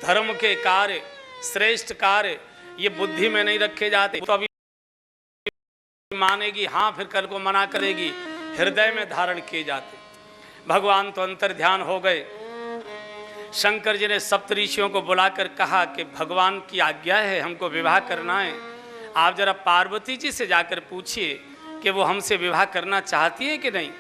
धर्म के कार्य, श्रेष्ठ कार्य ये बुद्धि में नहीं रखे जाते। तो अभी मानेगी हाँ, फिर कल को मना करेगी, हृदय में धारण किए जाते। भगवान तो अंतर ध्यान हो गए। शंकर जी ने सप्तऋषियों को बुलाकर कहा कि भगवान की आज्ञा है, हमको विवाह करना है। आप जरा पार्वती जी से जाकर पूछिए कि वो हमसे विवाह करना चाहती है कि नहीं।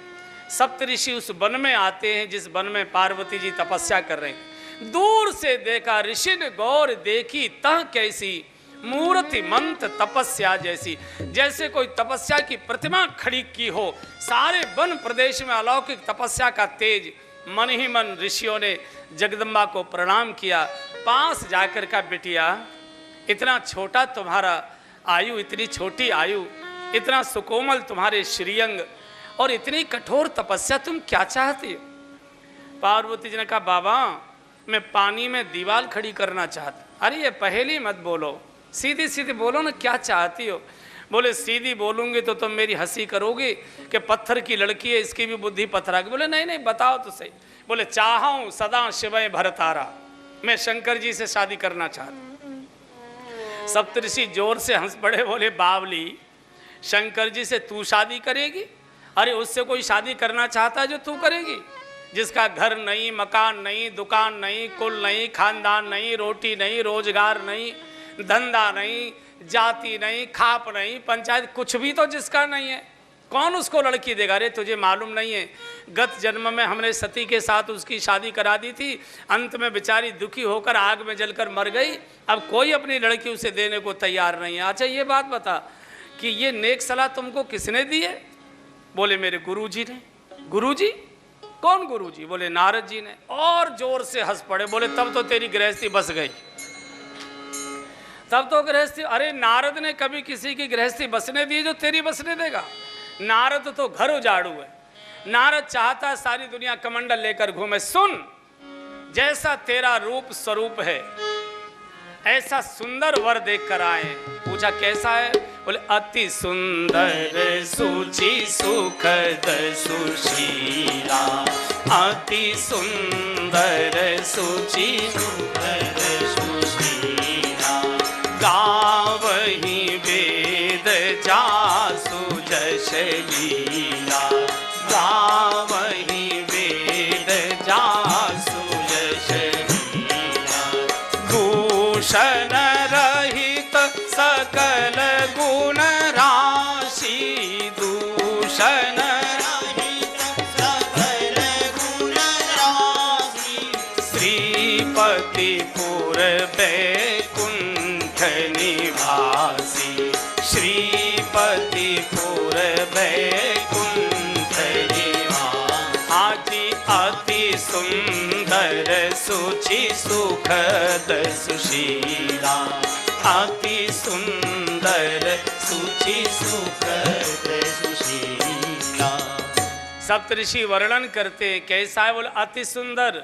सप्तऋषि उस वन में आते हैं जिस वन में पार्वती जी तपस्या कर रहे हैं। दूर से देखा ऋषि ने गौर देखी तह कैसी मूर्ति मंत तपस्या जैसी, जैसे कोई तपस्या की प्रतिमा खड़ी की हो। सारे वन प्रदेश में अलौकिक तपस्या का तेज। मन ही मन ऋषियों ने जगदम्बा को प्रणाम किया। पास जाकर का, बिटिया इतना छोटा तुम्हारा आयु, इतनी छोटी आयु, इतना सुकोमल तुम्हारे श्रीअंग और इतनी कठोर तपस्या, तुम क्या चाहती हो? पार्वती जी ने कहा, बाबा मैं पानी में दीवार खड़ी करना चाहती। अरे ये पहेली मत बोलो, सीधी सीधी बोलो ना, क्या चाहती हो? बोले सीधी बोलूंगी तो तुम मेरी हंसी करोगे कि पत्थर की लड़की है, इसकी भी बुद्धि पत्थर की। बोले नहीं नहीं, बताओ तो सही। बोले चाहूं सदा शिवय भरतारा, मैं शंकर जी से शादी करना चाहती। सप्तऋषि जोर से हंस पड़े, बोले बावली, शंकर जी से तू शादी करेगी? अरे उससे कोई शादी करना चाहता है जो तू करेगी? जिसका घर नहीं, मकान नहीं, दुकान नहीं, कुल नहीं, खानदान नहीं, रोटी नहीं, रोजगार नहीं, धंधा नहीं, जाति नहीं, खाप नहीं, पंचायत कुछ भी तो जिसका नहीं है, कौन उसको लड़की देगा? अरे तुझे मालूम नहीं है, गत जन्म में हमने सती के साथ उसकी शादी करा दी थी, अंत में बेचारी दुखी होकर आग में जलकर मर गई। अब कोई अपनी लड़की उसे देने को तैयार नहीं है। अच्छा ये बात बता कि ये नेक सलाह तुमको किसने दी है? बोले मेरे गुरुजी ने। गुरुजी? कौन गुरुजी? बोले नारद जी ने। और जोर से हंस पड़े, बोले तब तो तेरी गृहस्थी बस गई, तब तो गृहस्थी। अरे नारद ने कभी किसी की गृहस्थी बसने दी जो तेरी बसने देगा? नारद तो घर उजाड़ू है। नारद चाहता है सारी दुनिया कमंडल लेकर घूमे। सुन, जैसा तेरा रूप स्वरूप है ऐसा सुंदर वर देख कर आए। पूछा कैसा है? बोले अति सुंदर सुचि सुखद सुशीला, अति सुंदर सुचि सुखद सुशीला, गावहि वेद जासु जश लीला, गावहि वेद जासु जश लीला, भूषण रहित सकल गुण राशि, दूषण रहित सकल गुण राशि, श्रीपति पुर बैकुंठ निवासी, श्रीपति पुर बैकुंठ निवासी, आदि अति सुंदर सुचि सुखद सुशीला, अति सुंदर सुचि सुखद सुशीला। सप्तऋषि वर्णन करते कैसा है? बोले अति सुंदर,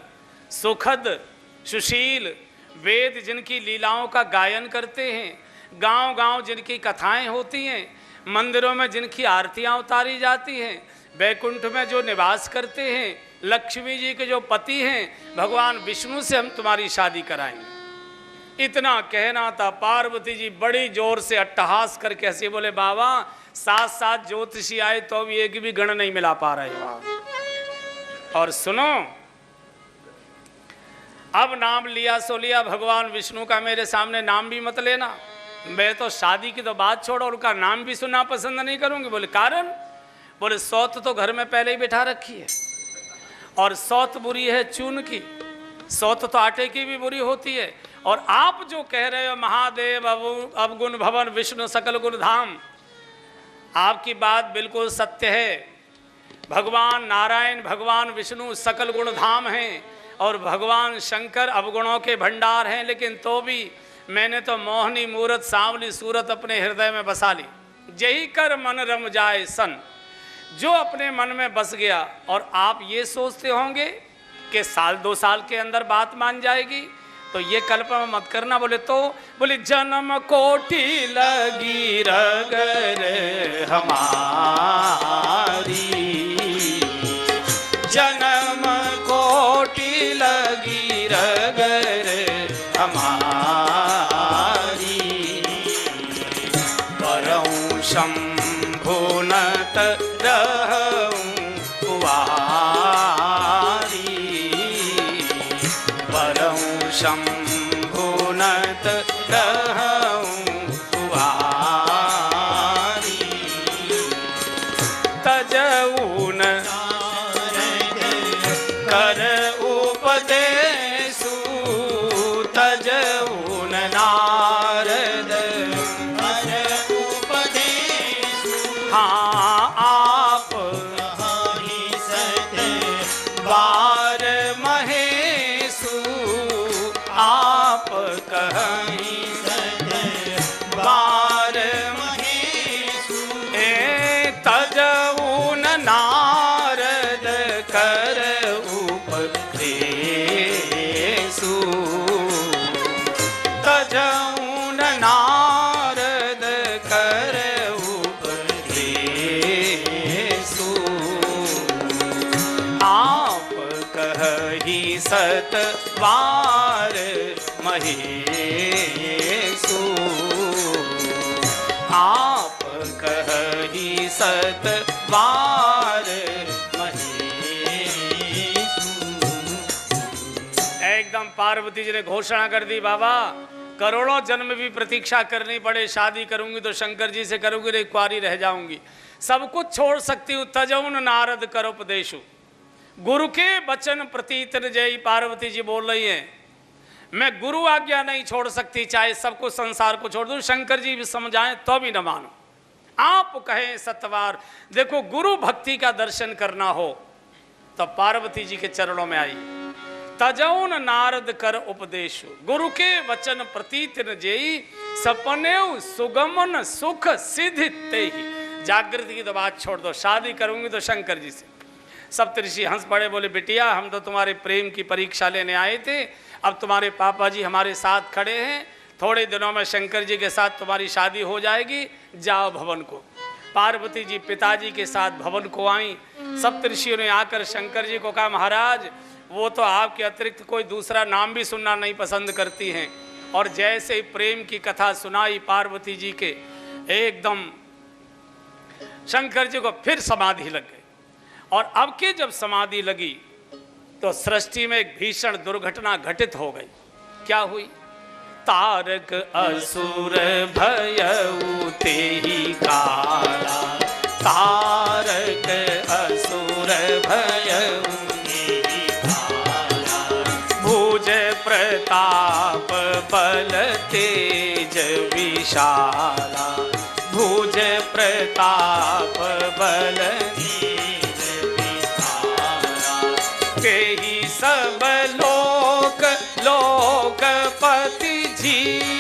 सुखद, सुशील, वेद जिनकी लीलाओं का गायन करते हैं, गांव गांव जिनकी कथाएं होती हैं, मंदिरों में जिनकी आरतियां उतारी जाती हैं, बैकुंठ में जो निवास करते हैं, लक्ष्मी जी के जो पति हैं, भगवान विष्णु से हम तुम्हारी शादी कराएंगे। इतना कहना था। पार्वती जी बड़ी जोर से अट्टहास करके हंसी। बोले बाबा, साथ साथ ज्योतिषी आए तो भी एक भी गण नहीं मिला पा रहे हो। और सुनो, अब नाम लिया सो लिया भगवान विष्णु का, मेरे सामने नाम भी मत लेना। मैं तो शादी की तो बात छोड़ो, उनका नाम भी सुनना पसंद नहीं करूंगी। बोले कारण? बोले सौत तो घर में पहले ही बिठा रखी है, और सौत बुरी है चून की, सौत तो आटे की भी बुरी होती है। और आप जो कह रहे हो महादेव अवगुण भवन विष्णु सकल गुण धाम, आपकी बात बिल्कुल सत्य है। भगवान नारायण, भगवान विष्णु सकल गुण धाम हैं, और भगवान शंकर अवगुणों के भंडार हैं। लेकिन तो भी मैंने तो मोहनी मूरत सांवली सूरत अपने हृदय में बसा ली। यही कर मन रम जाए सन, जो अपने मन में बस गया। और आप ये सोचते होंगे कि साल 2 साल के अंदर बात मान जाएगी, तो ये कल्पना मत करना। बोले तो बोले जन्म कोटि लगी रगर हमारी, जन्म कोटि लगी रगर शंभुनत रहूं तुम्हारी। तजऊन कर उपदेशु, तजऊन नारद कर उपदेशु। हाँ आप ही सतवार महेशु, आप कहीं सतवार महेशु। ए तजऊन नारद कर उपदेशु, तजऊन नारद कर उपदेशु। आप कही सतवार महेशु, आप कही सतवार महेशु। एकदम पार्वती जी ने घोषणा कर दी, बाबा करोड़ों जन्म भी प्रतीक्षा करनी पड़े, शादी करूंगी तो शंकर जी से करूंगी, नहीं कुंवारी रह जाऊंगी, सब कुछ छोड़ सकती हूँ। तजऊन नारद कर उपदेशु, गुरु के वचन प्रतीत न जय। पार्वती जी बोल रही हैं, मैं गुरु आज्ञा नहीं छोड़ सकती, चाहे सब कुछ संसार को छोड़ दूं, शंकर जी भी समझाएं तो भी न मानो। आप कहें सतवार, देखो गुरु भक्ति का दर्शन करना हो तो पार्वती जी के चरणों में आई। तजऊन नारद कर उपदेशु, गुरु के वचन प्रतीत न जेई, सपनेउ सुगमन सुख सिद्धि तेहि। जागृति की तो बात छोड़ दो, शादी करूंगी तो शंकर जी से। सप्तऋषि हंस पड़े, बोले बिटिया हम तो तुम्हारे प्रेम की परीक्षा लेने आए थे, अब तुम्हारे पापा जी हमारे साथ खड़े हैं, थोड़े दिनों में शंकर जी के साथ तुम्हारी शादी हो जाएगी, जाओ भवन को। पार्वती जी पिताजी के साथ भवन को आई। सप्तऋषियों ने आकर शंकर जी को कहा, महाराज वो तो आपके अतिरिक्त कोई दूसरा नाम भी सुनना नहीं पसंद करती हैं। और जैसे ही प्रेम की कथा सुनाई पार्वती जी के, एकदम शंकर जी को फिर समाधि लग गई। और अब की जब समाधि लगी तो सृष्टि में एक भीषण दुर्घटना घटित हो गई। क्या हुई? तारक असुर भयउ तेहि काला, तारक असुर भयउ तेहि काला, भुज प्रताप बल तेज विशाला, भुज प्रताप बल तेज विशाला, तेहि सब लोक लोकपति जी।